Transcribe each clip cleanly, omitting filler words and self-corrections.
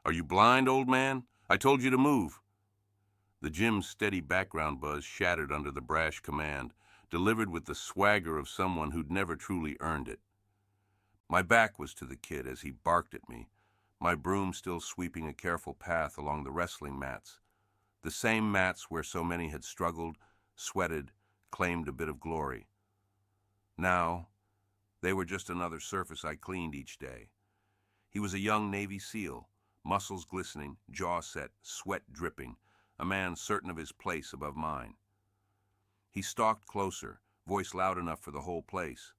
"Are you blind, old man? I told you to move." The gym's steady background buzz shattered under the brash command, delivered with the swagger of someone who'd never truly earned it. My back was to the kid as he barked at me, my broom still sweeping a careful path along the wrestling mats, the same mats where so many had struggled, sweated, claimed a bit of glory. Now, they were just another surface I cleaned each day. He was a young Navy SEAL, muscles glistening, jaw set, sweat dripping, a man certain of his place above mine. He stalked closer, voice loud enough for the whole place.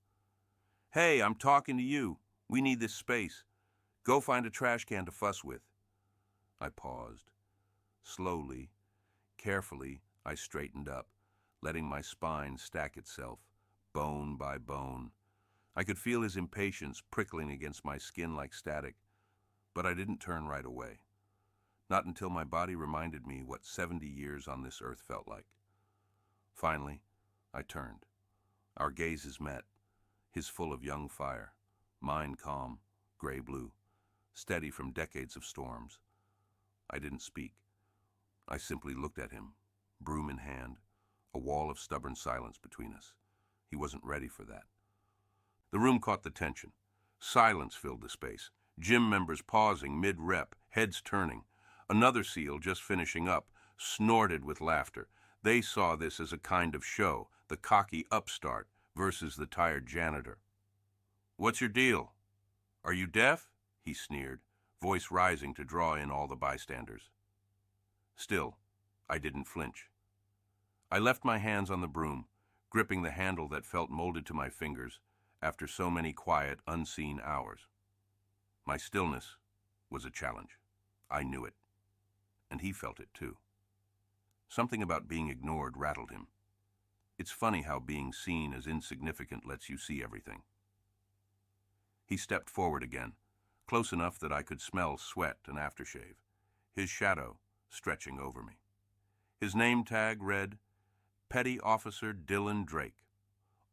"Hey, I'm talking to you. We need this space. Go find a trash can to fuss with." I paused. Slowly, carefully, I straightened up, letting my spine stack itself, bone by bone. I could feel his impatience prickling against my skin like static, but I didn't turn right away. Not until my body reminded me what 70 years on this earth felt like. Finally, I turned. Our gazes met, his full of young fire, mine calm, gray-blue, steady from decades of storms. I didn't speak. I simply looked at him, broom in hand, a wall of stubborn silence between us. He wasn't ready for that. The room caught the tension. Silence filled the space, gym members pausing mid-rep, heads turning. Another SEAL, just finishing up, snorted with laughter. They saw this as a kind of show, the cocky upstart versus the tired janitor. "What's your deal? Are you deaf?" he sneered, voice rising to draw in all the bystanders. Still, I didn't flinch. I left my hands on the broom, gripping the handle that felt molded to my fingers after so many quiet, unseen hours. My stillness was a challenge. I knew it. And he felt it too. Something about being ignored rattled him. It's funny how being seen as insignificant lets you see everything. He stepped forward again, close enough that I could smell sweat and aftershave, his shadow stretching over me. His name tag read, Petty Officer Dylan Drake,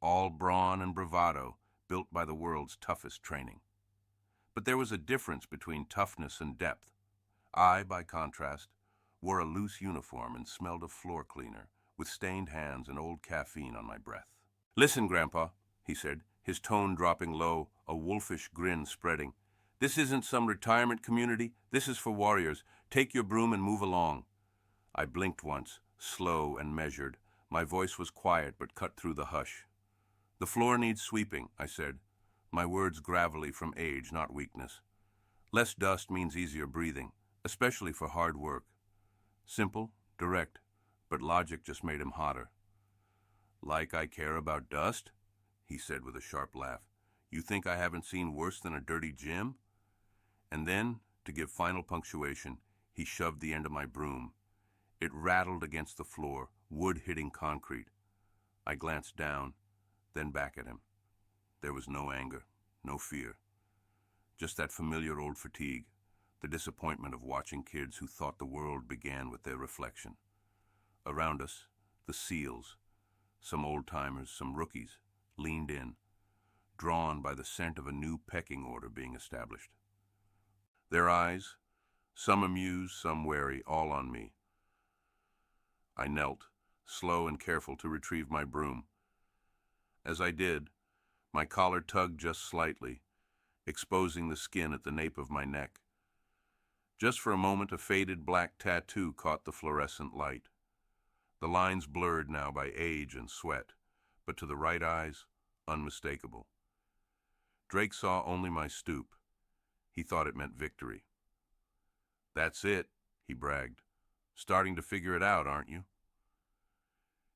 all brawn and bravado, built by the world's toughest training. But there was a difference between toughness and depth. I, by contrast, wore a loose uniform and smelled of floor cleaner, with stained hands and old caffeine on my breath. "Listen, Grandpa," he said, his tone dropping low, a wolfish grin spreading. "This isn't some retirement community. This is for warriors. Take your broom and move along." I blinked once, slow and measured. My voice was quiet but cut through the hush. "The floor needs sweeping," I said, my words gravelly from age, not weakness. "Less dust means easier breathing, especially for hard work." Simple, direct, but logic just made him hotter. "Like I care about dust?" he said with a sharp laugh. "You think I haven't seen worse than a dirty gym?" And then, to give final punctuation, he shoved the end of my broom. It rattled against the floor, wood hitting concrete. I glanced down, then back at him. There was no anger, no fear. Just that familiar old fatigue, the disappointment of watching kids who thought the world began with their reflection. Around us, the SEALs, some old-timers, some rookies, leaned in, drawn by the scent of a new pecking order being established. Their eyes, some amused, some wary, all on me. I knelt, slow and careful to retrieve my broom. As I did, my collar tugged just slightly, exposing the skin at the nape of my neck. Just for a moment, a faded black tattoo caught the fluorescent light. The lines blurred now by age and sweat, but to the right eyes, unmistakable. Drake saw only my stoop. He thought it meant victory. "That's it," he bragged. "Starting to figure it out, aren't you?"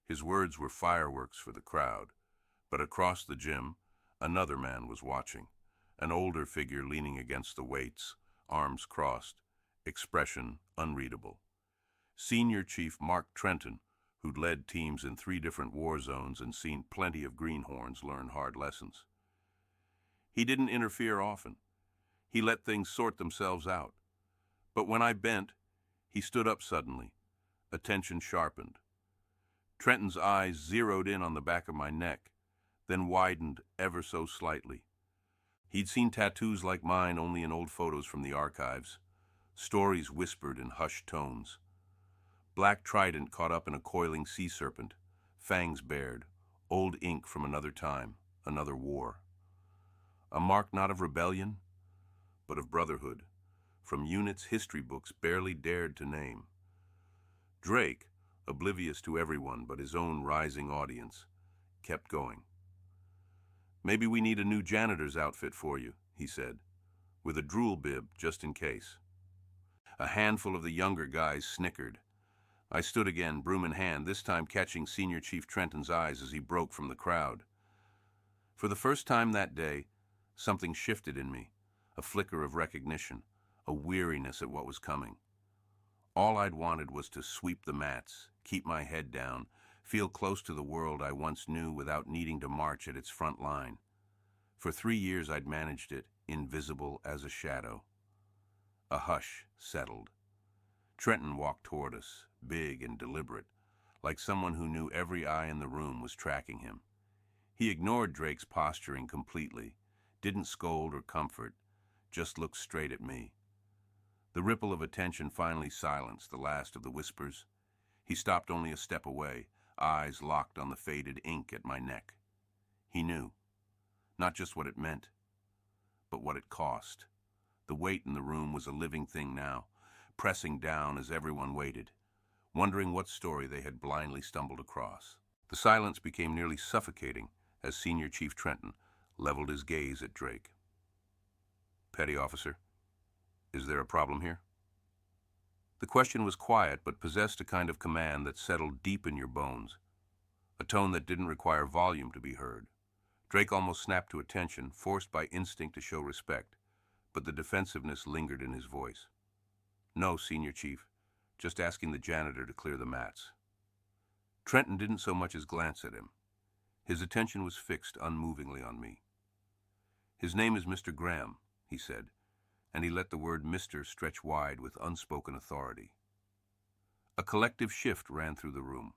His words were fireworks for the crowd, but across the gym, another man was watching, an older figure leaning against the weights, arms crossed, expression unreadable. Senior Chief Mark Trenton, who'd led teams in 3 different war zones and seen plenty of greenhorns learn hard lessons. He didn't interfere often. He let things sort themselves out. But when I bent, he stood up suddenly, attention sharpened. Trenton's eyes zeroed in on the back of my neck, then widened ever so slightly. He'd seen tattoos like mine only in old photos from the archives. stories whispered in hushed tones. Black trident caught up in a coiling sea serpent, fangs bared, old ink from another time, another war. A mark not of rebellion, but of brotherhood, from units history books barely dared to name. Drake, oblivious to everyone but his own rising audience, kept going. "Maybe we need a new janitor's outfit for you," he said, "with a drool bib just in case." A handful of the younger guys snickered. I stood again, broom in hand, this time catching Senior Chief Trenton's eyes as he broke from the crowd. For the first time that day, something shifted in me, a flicker of recognition, a weariness at what was coming. All I'd wanted was to sweep the mats, keep my head down, feel close to the world I once knew without needing to march at its front line. For 3 years I'd managed it, invisible as a shadow. A hush settled. Trenton walked toward us, big and deliberate, like someone who knew every eye in the room was tracking him. He ignored Drake's posturing completely, didn't scold or comfort, just looked straight at me. The ripple of attention finally silenced the last of the whispers. He stopped only a step away, eyes locked on the faded ink at my neck. He knew, not just what it meant, but what it cost. The weight in the room was a living thing now, pressing down as everyone waited, wondering what story they had blindly stumbled across. The silence became nearly suffocating as Senior Chief Trenton leveled his gaze at Drake. "Petty officer, is there a problem here?" The question was quiet, but possessed a kind of command that settled deep in your bones, a tone that didn't require volume to be heard. Drake almost snapped to attention, forced by instinct to show respect, but the defensiveness lingered in his voice. "No, Senior Chief, just asking the janitor to clear the mats." Trenton didn't so much as glance at him. His attention was fixed unmovingly on me. "His name is Mr. Graham," he said, and he let the word Mr. stretch wide with unspoken authority. A collective shift ran through the room.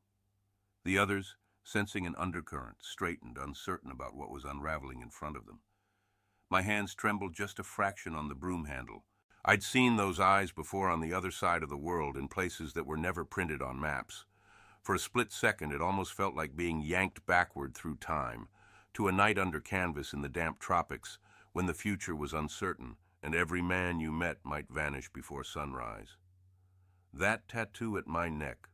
The others, sensing an undercurrent, straightened, uncertain about what was unraveling in front of them. My hands trembled just a fraction on the broom handle. I'd seen those eyes before on the other side of the world in places that were never printed on maps. For a split second, it almost felt like being yanked backward through time, to a night under canvas in the damp tropics, when the future was uncertain, and every man you met might vanish before sunrise. That tattoo at my neck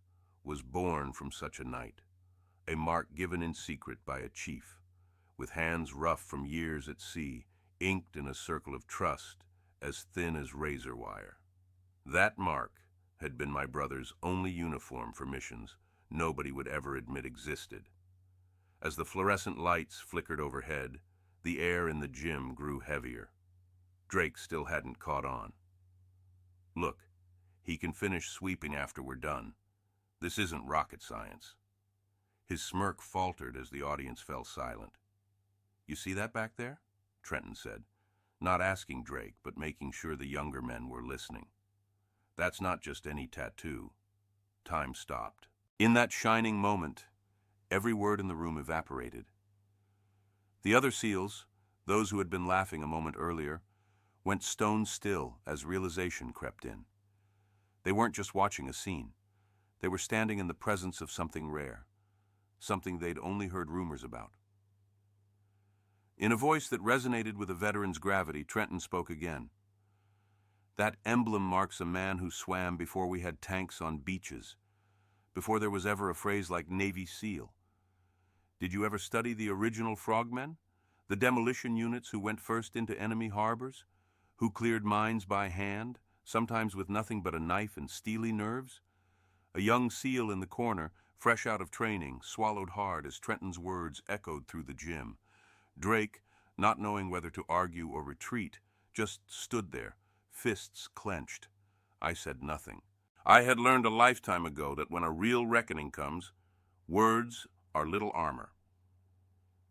was born from such a night, a mark given in secret by a chief, with hands rough from years at sea, inked in a circle of trust, as thin as razor wire. That mark had been my brother's only uniform for missions nobody would ever admit existed. As the fluorescent lights flickered overhead, the air in the gym grew heavier. Drake still hadn't caught on. "Look, he can finish sweeping after we're done. This isn't rocket science." His smirk faltered as the audience fell silent. "You see that back there?" Trenton said, not asking Drake, but making sure the younger men were listening. "That's not just any tattoo." Time stopped. In that shining moment, every word in the room evaporated. The other SEALs, those who had been laughing a moment earlier, went stone still as realization crept in. They weren't just watching a scene. They were standing in the presence of something rare, something they'd only heard rumors about. In a voice that resonated with a veteran's gravity, Trenton spoke again. "That emblem marks a man who swam before we had tanks on beaches, before there was ever a phrase like Navy SEAL. Did you ever study the original frogmen? The demolition units who went first into enemy harbors? Who cleared mines by hand, sometimes with nothing but a knife and steely nerves?" A young SEAL in the corner, fresh out of training, swallowed hard as Trenton's words echoed through the gym. Drake, not knowing whether to argue or retreat, just stood there, fists clenched. I said nothing. I had learned a lifetime ago that when a real reckoning comes, words are little armor.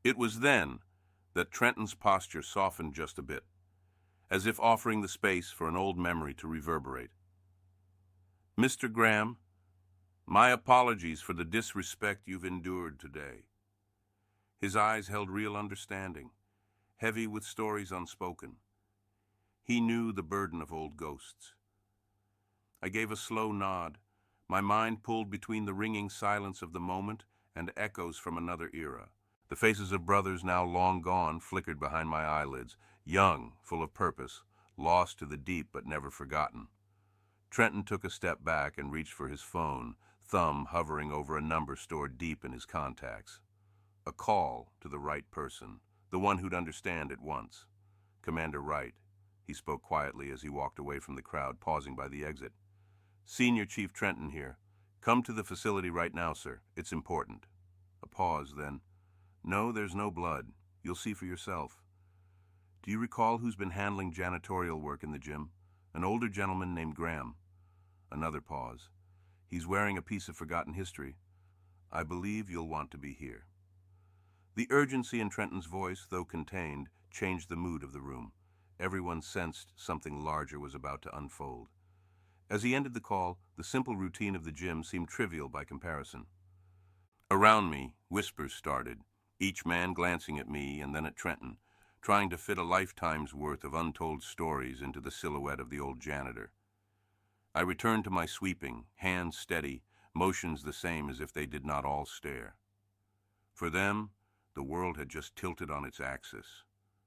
It was then that Trenton's posture softened just a bit, as if offering the space for an old memory to reverberate. "Mr. Graham, my apologies for the disrespect you've endured today." His eyes held real understanding, heavy with stories unspoken. He knew the burden of old ghosts. I gave a slow nod. My mind pulled between the ringing silence of the moment and echoes from another era. The faces of brothers now long gone flickered behind my eyelids, young, full of purpose, lost to the deep but never forgotten. Trenton took a step back and reached for his phone, thumb hovering over a number stored deep in his contacts. A call to the right person, the one who'd understand at once. Commander Wright. He spoke quietly as he walked away from the crowd, pausing by the exit. Senior Chief Trenton here. Come to the facility right now, sir. It's important. A pause, then. No, there's no blood. You'll see for yourself. Do you recall who's been handling janitorial work in the gym? An older gentleman named Graham. Another pause. He's wearing a piece of forgotten history. I believe you'll want to be here. The urgency in Trenton's voice, though contained, changed the mood of the room. Everyone sensed something larger was about to unfold. As he ended the call, the simple routine of the gym seemed trivial by comparison. Around me, whispers started, each man glancing at me and then at Trenton, trying to fit a lifetime's worth of untold stories into the silhouette of the old janitor. I returned to my sweeping, hands steady, motions the same as if they did not all stare. For them, the world had just tilted on its axis.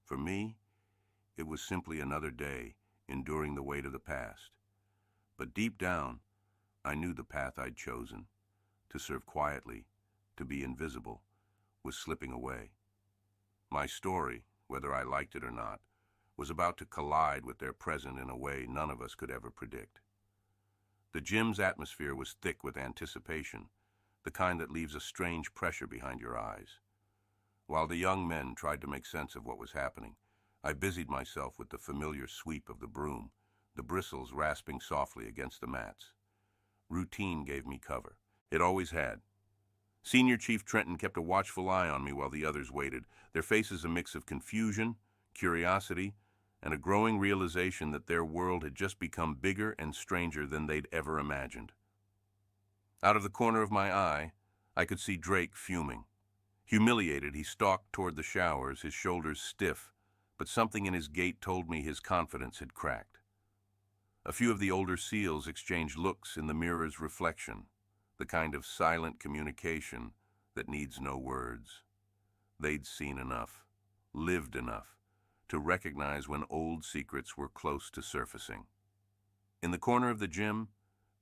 For me, it was simply another day, enduring the weight of the past. But deep down, I knew the path I'd chosen, to serve quietly, to be invisible, was slipping away. My story, whether I liked it or not, was about to collide with their present in a way none of us could ever predict. The gym's atmosphere was thick with anticipation, the kind that leaves a strange pressure behind your eyes. While the young men tried to make sense of what was happening, I busied myself with the familiar sweep of the broom, the bristles rasping softly against the mats. Routine gave me cover. It always had. Senior Chief Trenton kept a watchful eye on me while the others waited, their faces a mix of confusion, curiosity, and a growing realization that their world had just become bigger and stranger than they'd ever imagined. Out of the corner of my eye, I could see Drake fuming. Humiliated, he stalked toward the showers, his shoulders stiff, but something in his gait told me his confidence had cracked. A few of the older SEALs exchanged looks in the mirror's reflection, the kind of silent communication that needs no words. They'd seen enough, lived enough, to recognize when old secrets were close to surfacing. In the corner of the gym,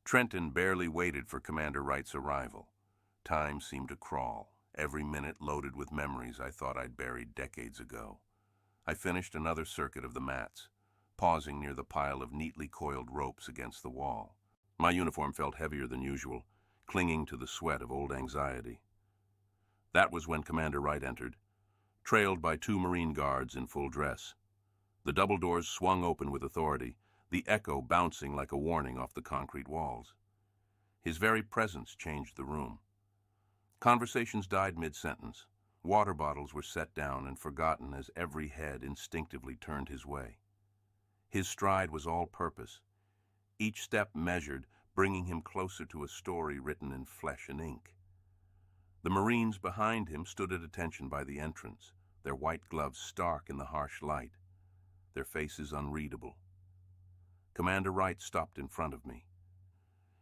Trenton barely waited for Commander Wright's arrival. Time seemed to crawl, every minute loaded with memories I thought I'd buried decades ago. I finished another circuit of the mats, pausing near the pile of neatly coiled ropes against the wall. My uniform felt heavier than usual, clinging to the sweat of old anxiety. That was when Commander Wright entered, trailed by 2 Marine guards in full dress. The double doors swung open with authority, the echo bouncing like a warning off the concrete walls. His very presence changed the room. Conversations died mid-sentence. Water bottles were set down and forgotten as every head instinctively turned his way. His stride was all purpose, each step measured, bringing him closer to a story written in flesh and ink. The Marines behind him stood at attention by the entrance, their white gloves stark in the harsh light, their faces unreadable. Commander Wright stopped in front of me.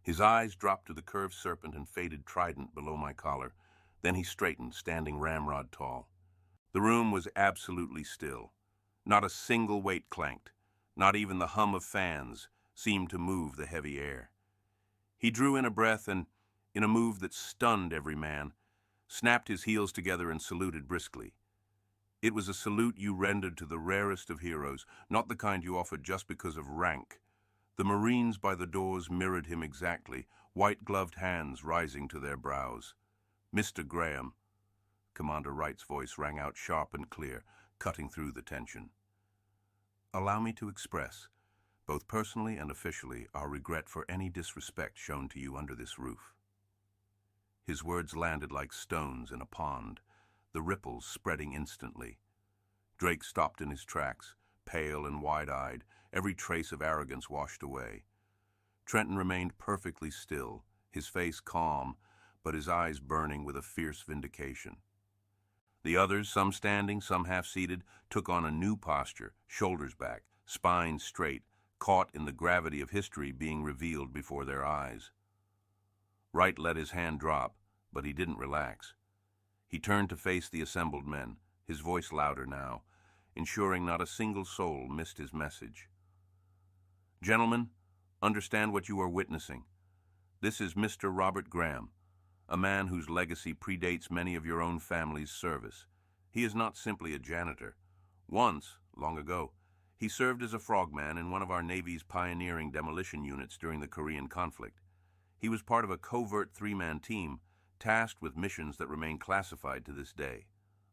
His eyes dropped to the curved serpent and faded trident below my collar. Then he straightened, standing ramrod tall. The room was absolutely still. Not a single weight clanked. Not even the hum of fans seemed to move the heavy air. He drew in a breath and, in a move that stunned every man, snapped his heels together and saluted briskly. It was a salute you rendered to the rarest of heroes, not the kind you offered just because of rank. The Marines by the doors mirrored him exactly, white-gloved hands rising to their brows. "Mr. Graham," Commander Wright's voice rang out sharp and clear, cutting through the tension. "Allow me to express, both personally and officially, our regret for any disrespect shown to you under this roof." His words landed like stones in a pond, the ripples spreading instantly. Drake stopped in his tracks, pale and wide-eyed, every trace of arrogance washed away. Trenton remained perfectly still, his face calm, but his eyes burning with a fierce vindication. The others, some standing, some half-seated, took on a new posture, shoulders back, spines straight, caught in the gravity of history being revealed before their eyes. Wright let his hand drop, but he didn't relax. He turned to face the assembled men, his voice louder now, ensuring not a single soul missed his message. Gentlemen, understand what you are witnessing. This is Mr. Robert Graham, a man whose legacy predates many of your own family's service. He is not simply a janitor. Once, long ago, he served as a frogman in one of our Navy's pioneering demolition units during the Korean conflict. He was part of a covert three-man team tasked with missions that remain classified to this day.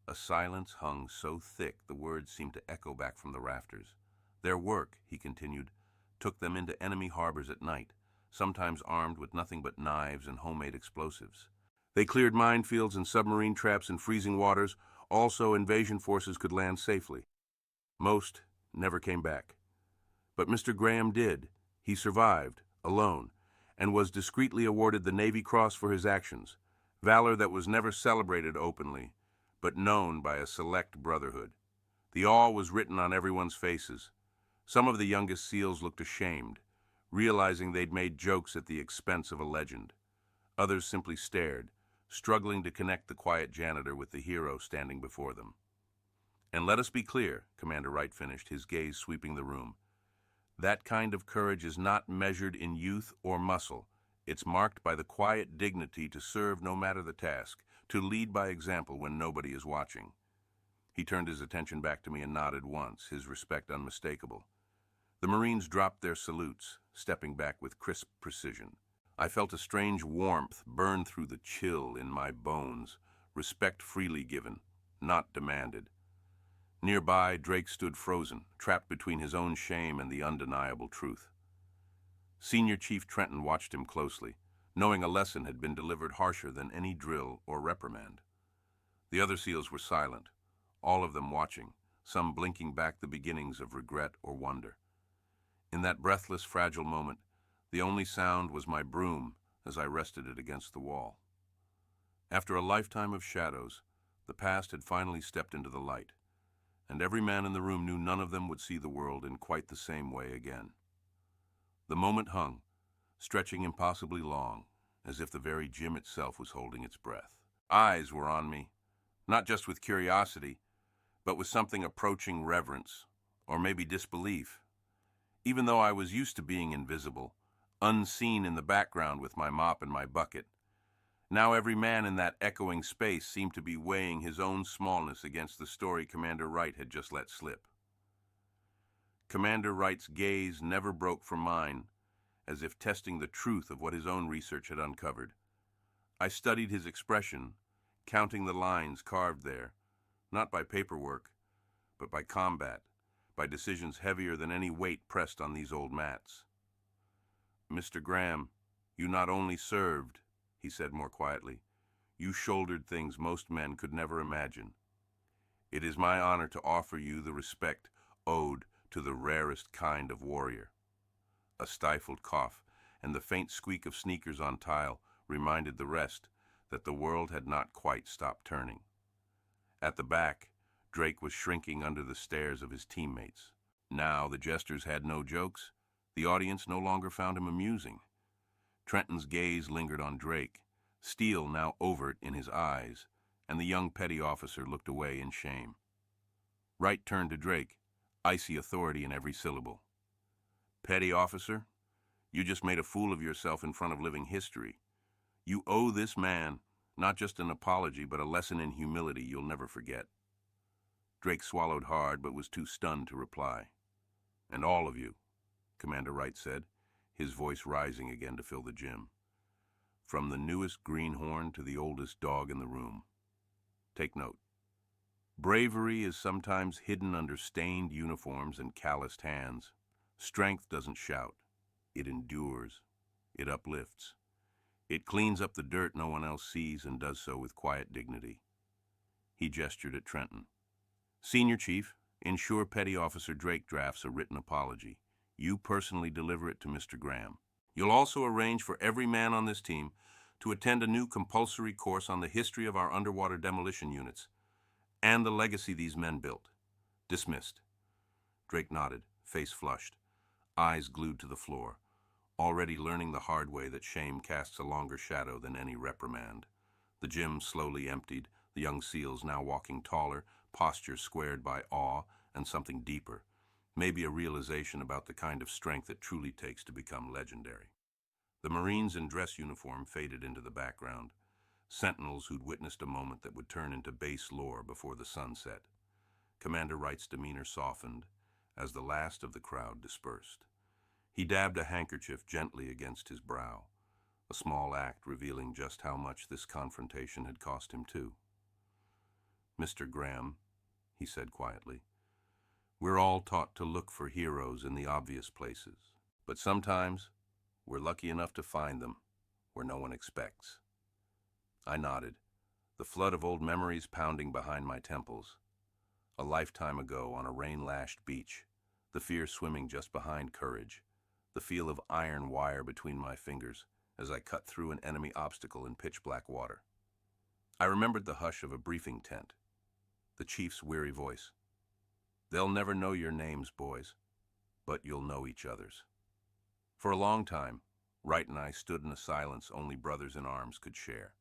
A silence hung so thick the words seemed to echo back from the rafters. Their work, he continued, took them into enemy harbors at night, sometimes armed with nothing but knives and homemade explosives. They cleared minefields and submarine traps in freezing waters, also invasion forces could land safely. Most never came back. But Mr. Graham did. He survived, alone, and was discreetly awarded the Navy Cross for his actions, valor that was never celebrated openly, but known by a select brotherhood. The awe was written on everyone's faces. Some of the youngest SEALs looked ashamed, realizing they'd made jokes at the expense of a legend. Others simply stared, struggling to connect the quiet janitor with the hero standing before them. And let us be clear, Commander Wright finished, his gaze sweeping the room. That kind of courage is not measured in youth or muscle. It's marked by the quiet dignity to serve no matter the task, to lead by example when nobody is watching. He turned his attention back to me and nodded once, his respect unmistakable. The Marines dropped their salutes, stepping back with crisp precision. I felt a strange warmth burn through the chill in my bones, respect freely given, not demanded. Nearby, Drake stood frozen, trapped between his own shame and the undeniable truth. Senior Chief Trenton watched him closely, knowing a lesson had been delivered harsher than any drill or reprimand. The other SEALs were silent, all of them watching, some blinking back the beginnings of regret or wonder. In that breathless, fragile moment, the only sound was my broom as I rested it against the wall. After a lifetime of shadows, the past had finally stepped into the light, and every man in the room knew none of them would see the world in quite the same way again. The moment hung, stretching impossibly long, as if the very gym itself was holding its breath. Eyes were on me, not just with curiosity, but with something approaching reverence, or maybe disbelief. Even though I was used to being invisible, unseen in the background with my mop and my bucket, now every man in that echoing space seemed to be weighing his own smallness against the story Commander Wright had just let slip. Commander Wright's gaze never broke from mine, as if testing the truth of what his own research had uncovered. I studied his expression, counting the lines carved there, not by paperwork, but by combat, by decisions heavier than any weight pressed on these old mats. Mr. Graham, you not only served, he said more quietly, you shouldered things most men could never imagine. It is my honor to offer you the respect owed to the rarest kind of warrior. A stifled cough and the faint squeak of sneakers on tile reminded the rest that the world had not quite stopped turning. At the back, Drake was shrinking under the stares of his teammates. Now the jesters had no jokes. The audience no longer found him amusing. Trenton's gaze lingered on Drake, steel now overt in his eyes, and the young petty officer looked away in shame. Wright turned to Drake, icy authority in every syllable. Petty officer, you just made a fool of yourself in front of living history. You owe this man not just an apology, but a lesson in humility you'll never forget. Drake swallowed hard, but was too stunned to reply. And all of you, Commander Wright said, his voice rising again to fill the gym. From the newest greenhorn to the oldest dog in the room. Take note. Bravery is sometimes hidden under stained uniforms and calloused hands. Strength doesn't shout. It endures. It uplifts. It cleans up the dirt no one else sees and does so with quiet dignity. He gestured at Trenton. Senior Chief, ensure Petty Officer Drake drafts a written apology. You personally deliver it to Mr. Graham. You'll also arrange for every man on this team to attend a new compulsory course on the history of our underwater demolition units and the legacy these men built. Dismissed. Drake nodded, face flushed. eyes glued to the floor, already learning the hard way that shame casts a longer shadow than any reprimand. The gym slowly emptied, the young SEALs now walking taller, posture squared by awe and something deeper, maybe a realization about the kind of strength it truly takes to become legendary. The Marines in dress uniform faded into the background, sentinels who'd witnessed a moment that would turn into base lore before the sun set. Commander Wright's demeanor softened as the last of the crowd dispersed. He dabbed a handkerchief gently against his brow, a small act revealing just how much this confrontation had cost him too. "Mr. Graham," he said quietly, "we're all taught to look for heroes in the obvious places, but sometimes we're lucky enough to find them where no one expects." I nodded, the flood of old memories pounding behind my temples. A lifetime ago on a rain-lashed beach, the fear swimming just behind courage, the feel of iron wire between my fingers as I cut through an enemy obstacle in pitch-black water. I remembered the hush of a briefing tent, the chief's weary voice. "They'll never know your names, boys, but you'll know each other's." For a long time, Wright and I stood in a silence only brothers in arms could share.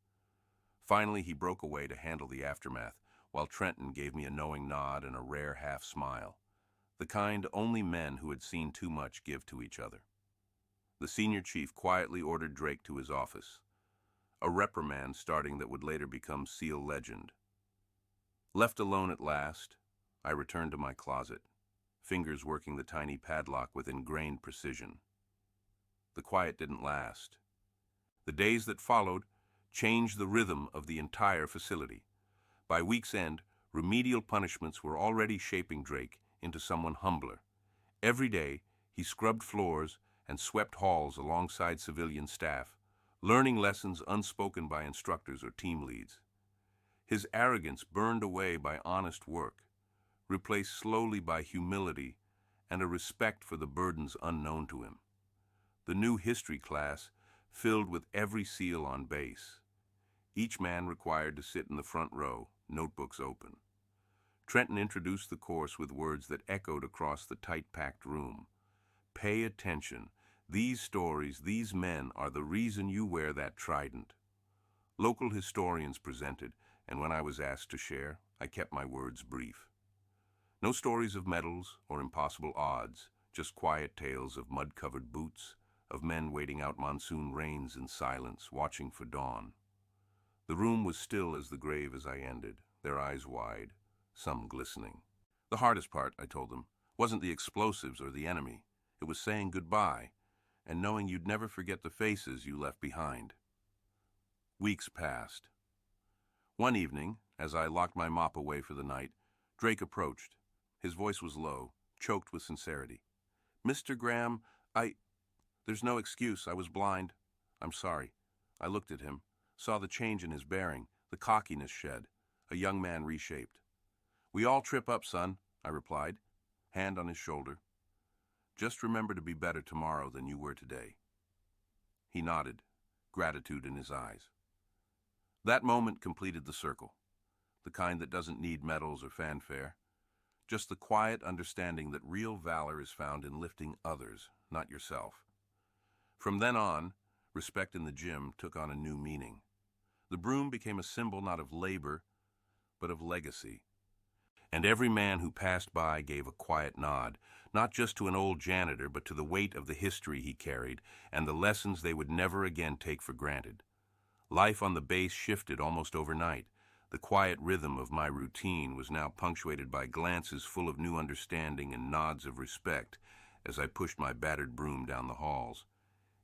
Finally, he broke away to handle the aftermath, while Trenton gave me a knowing nod and a rare half-smile, the kind only men who had seen too much give to each other. The senior chief quietly ordered Drake to his office, a reprimand starting that would later become SEAL legend. Left alone at last, I returned to my closet, fingers working the tiny padlock with ingrained precision. The quiet didn't last. The days that followed changed the rhythm of the entire facility. By week's end, remedial punishments were already shaping Drake into someone humbler. Every day, he scrubbed floors and swept halls alongside civilian staff, learning lessons unspoken by instructors or team leads. His arrogance burned away by honest work, replaced slowly by humility and a respect for the burdens unknown to him. The new history class filled with every SEAL on base, each man required to sit in the front row, notebooks open. Trenton introduced the course with words that echoed across the tight-packed room. "Pay attention. These stories, these men are the reason you wear that trident." Local historians presented, and when I was asked to share, I kept my words brief. No stories of medals or impossible odds, just quiet tales of mud-covered boots, of men waiting out monsoon rains in silence, watching for dawn. The room was still as the grave as I ended, their eyes wide, some glistening. The hardest part, I told them, wasn't the explosives or the enemy. It was saying goodbye, and knowing you'd never forget the faces you left behind. Weeks passed. One evening, as I locked my mop away for the night, Drake approached. His voice was low, choked with sincerity. "Mr. Graham, There's no excuse. I was blind. I'm sorry." I looked at him, saw the change in his bearing, the cockiness shed, a young man reshaped. "We all trip up, son," I replied, hand on his shoulder. "Just remember to be better tomorrow than you were today." He nodded, gratitude in his eyes. That moment completed the circle, the kind that doesn't need medals or fanfare, just the quiet understanding that real valor is found in lifting others, not yourself. From then on, respect in the gym took on a new meaning. The broom became a symbol not of labor, but of legacy. And every man who passed by gave a quiet nod, not just to an old janitor, but to the weight of the history he carried and the lessons they would never again take for granted. Life on the base shifted almost overnight. The quiet rhythm of my routine was now punctuated by glances full of new understanding and nods of respect as I pushed my battered broom down the halls.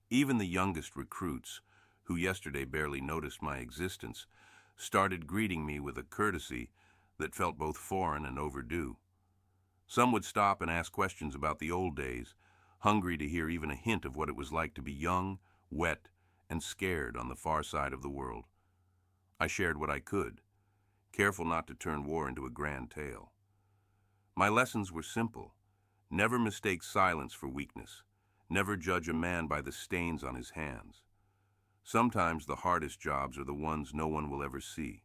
Even the youngest recruits, who yesterday barely noticed my existence, started greeting me with a courtesy that felt both foreign and overdue. Some would stop and ask questions about the old days, hungry to hear even a hint of what it was like to be young, wet, and scared on the far side of the world. I shared what I could, careful not to turn war into a grand tale. My lessons were simple. Never mistake silence for weakness. Never judge a man by the stains on his hands. Sometimes the hardest jobs are the ones no one will ever see.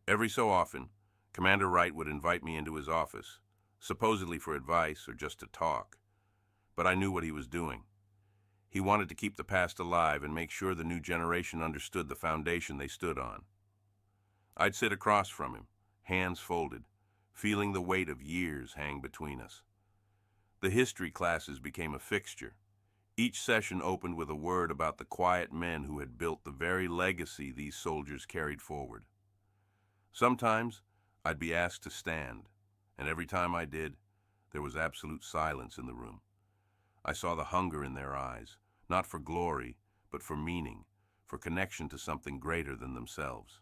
Every so often, Commander Wright would invite me into his office, supposedly for advice or just to talk. but I knew what he was doing. He wanted to keep the past alive and make sure the new generation understood the foundation they stood on. I'd sit across from him, hands folded, feeling the weight of years hang between us. The history classes became a fixture. Each session opened with a word about the quiet men who had built the very legacy these soldiers carried forward. Sometimes I'd be asked to stand, and every time I did, there was absolute silence in the room. I saw the hunger in their eyes, not for glory, but for meaning, for connection to something greater than themselves.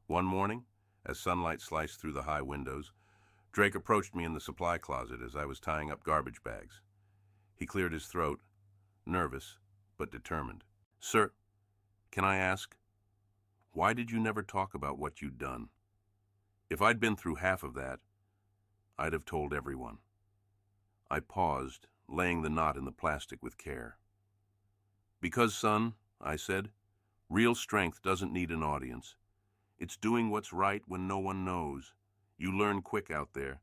One morning, as sunlight sliced through the high windows, Drake approached me in the supply closet as I was tying up garbage bags. He cleared his throat, nervous but determined. "Sir, can I ask, why did you never talk about what you'd done? If I'd been through half of that, I'd have told everyone." I paused, laying the knot in the plastic with care. "Because, son," I said, "real strength doesn't need an audience. It's doing what's right when no one knows. You learn quick out there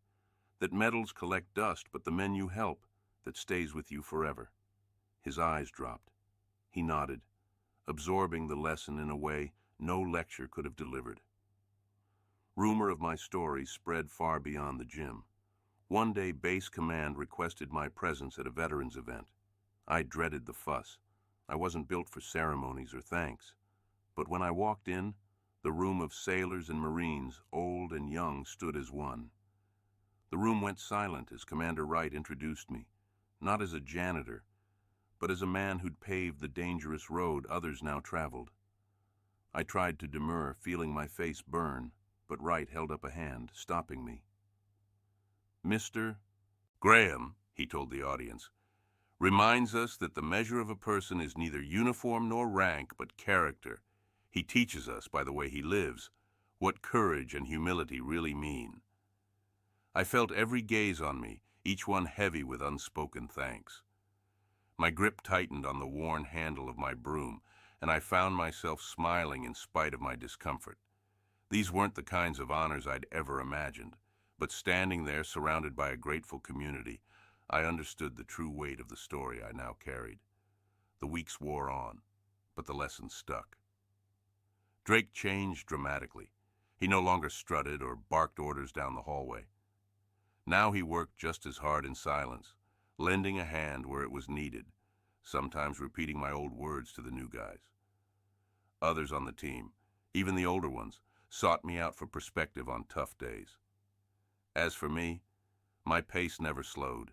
that medals collect dust, but the men you help, that stays with you forever." His eyes dropped. He nodded, absorbing the lesson in a way no lecture could have delivered. Rumor of my story spread far beyond the gym. One day, Base Command requested my presence at a veterans event. I dreaded the fuss. I wasn't built for ceremonies or thanks. But when I walked in, the room of sailors and Marines, old and young, stood as one. The room went silent as Commander Wright introduced me, not as a janitor, but as a man who'd paved the dangerous road others now traveled. I tried to demur, feeling my face burn, but Wright held up a hand, stopping me. "Mr. Graham," he told the audience, "reminds us that the measure of a person is neither uniform nor rank, but character. He teaches us, by the way he lives, what courage and humility really mean." I felt every gaze on me, each one heavy with unspoken thanks. My grip tightened on the worn handle of my broom, and I found myself smiling in spite of my discomfort. These weren't the kinds of honors I'd ever imagined, but standing there surrounded by a grateful community, I understood the true weight of the story I now carried. The weeks wore on, but the lesson stuck. Drake changed dramatically. He no longer strutted or barked orders down the hallway. Now he worked just as hard in silence, lending a hand where it was needed, sometimes repeating my old words to the new guys. Others on the team, even the older ones, sought me out for perspective on tough days. As for me, my pace never slowed.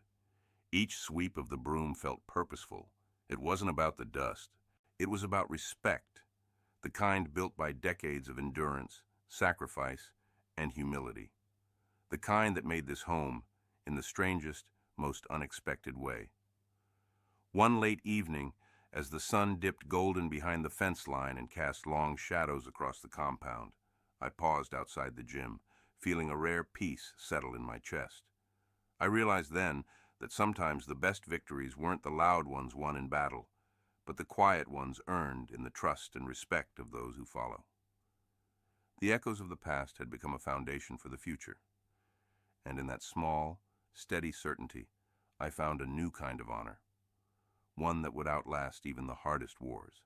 Each sweep of the broom felt purposeful. It wasn't about the dust. It was about respect, the kind built by decades of endurance, sacrifice, and humility. The kind that made this home in the strangest, most unexpected way. One late evening, as the sun dipped golden behind the fence line and cast long shadows across the compound, I paused outside the gym, feeling a rare peace settle in my chest. I realized then that sometimes the best victories weren't the loud ones won in battle, but the quiet ones earned in the trust and respect of those who follow. The echoes of the past had become a foundation for the future, and in that small, steady certainty, I found a new kind of honor, one that would outlast even the hardest wars.